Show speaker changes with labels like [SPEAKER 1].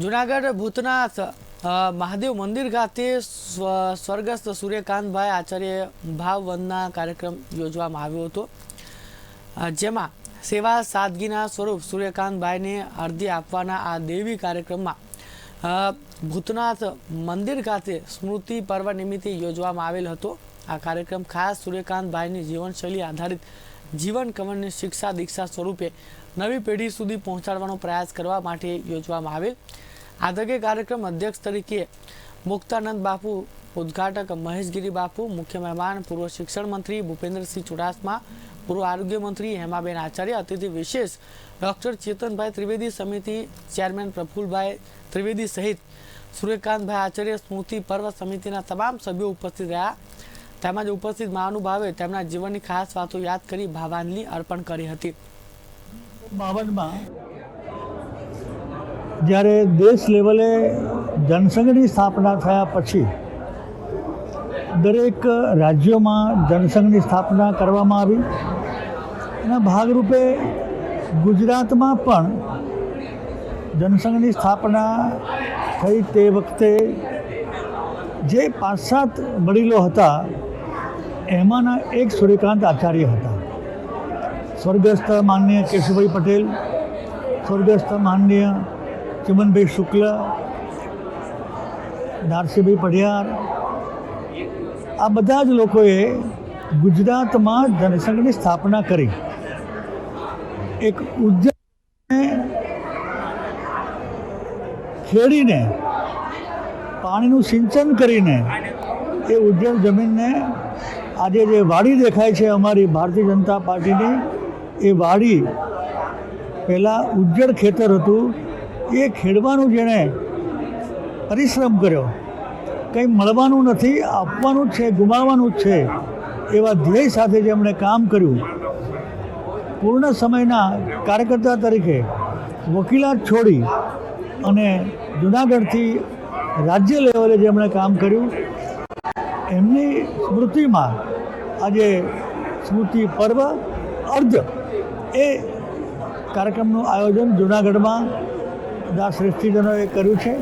[SPEAKER 1] જૂનાગઢ ભૂતનાથ મહાદેવ મંદિર ખાતે સ્વર્ગસ્થ સૂર્યકાંતભાઈ આચાર્ય ભાવવંદના કાર્યક્રમ યોજવામાં આવ્યો હતો, જેમાં સેવા સાદગીના સ્વરૂપ સૂર્યકાંતભાઈને અર્ધ્ય આપવાના આ દેવી કાર્યક્રમમાં ભૂતનાથ મંદિર ખાતે સ્મૃતિ પર્વ નિમિત્તે યોજવામાં આવેલ હતો। આ કાર્યક્રમ ખાસ સૂર્યકાંતભાઈની જીવનશૈલી આધારિત જીવન કવનની શિક્ષા દીક્ષા સ્વરૂપે નવી પેઢી સુધી પહોંચાડવાનો પ્રયાસ કરવા માટે યોજવામાં આવેલ। આ તકે કાર્યક્રમ અધ્યક્ષ તરીકે મુક્તાનંદ બાપુ, ઉદ્ઘાટક મહેશગીરી બાપુ, મુખ્ય મહેમાન પૂર્વ શિક્ષણ મંત્રી ભૂપેન્દ્રસિંહ ચુડાસમા, પૂર્વ આરોગ્ય મંત્રી હેમાબેન આચાર્ય, અતિથિ વિશેષ ડૉક્ટર ચેતનભાઈ ત્રિવેદી, સમિતિ ચેરમેન પ્રફુલભાઈ ત્રિવેદી સહિત સૂર્યકાંતભાઈ આચાર્ય સ્મૃતિ પર્વ સમિતિના તમામ સભ્યો ઉપસ્થિત રહ્યા। તેમજ ઉપસ્થિત મહાનુભાવે તેમના જીવનની ખાસ વાતો યાદ કરી ભાવાંજલિ અર્પણ કરી હતી।
[SPEAKER 2] 52માં જ્યારે દેશ લેવલે જનસંઘની સ્થાપના થયા પછી દરેક રાજ્યોમાં જનસંઘની સ્થાપના કરવામાં આવી। એના ભાગરૂપે ગુજરાતમાં પણ જનસંઘની સ્થાપના થઈ તે વખતે જે 5-7 વડીલો હતા એમાંના એક સૂર્યકાંત આચાર્ય હતા। સ્વર્ગસ્થ માનનીય કેશુભાઈ પટેલ, સ્વર્ગસ્થ માનનીય ચિમનભાઈ શુક્લ, નારસિંહભાઈ પઢિયાર, આ બધા જ લોકોએ ગુજરાતમાં જનસંઘની સ્થાપના કરી। એક ઉદ્યાનને ખેડીને પાણીનું સિંચન કરીને એ ઉદ્યાન જમીનને આજે જે વાડી દેખાય છે અમારી ભારતીય જનતા પાર્ટીની, એ વાડી પહેલાં ઉજ્જડ ખેતર હતું, એ ખેડવાનું જેણે પરિશ્રમ કર્યો, કંઈ મળવાનું નથી, આપવાનું જ છે, ગુમાવવાનું જ છે, એવા ધ્યેય સાથે જેમણે કામ કર્યું। પૂર્ણ સમયના કાર્યકર્તા તરીકે વકીલાત છોડી અને જૂનાગઢથી રાજ્ય લેવલે જેમણે કામ કર્યું, એમની સ્મૃતિમાં આજે સ્મૃતિ પર્વ અર્ધ્ય એ કાર્યક્રમનું આયોજન જૂનાગઢમાં બધા શ્રેષ્ઠીજનોએ કર્યું છે।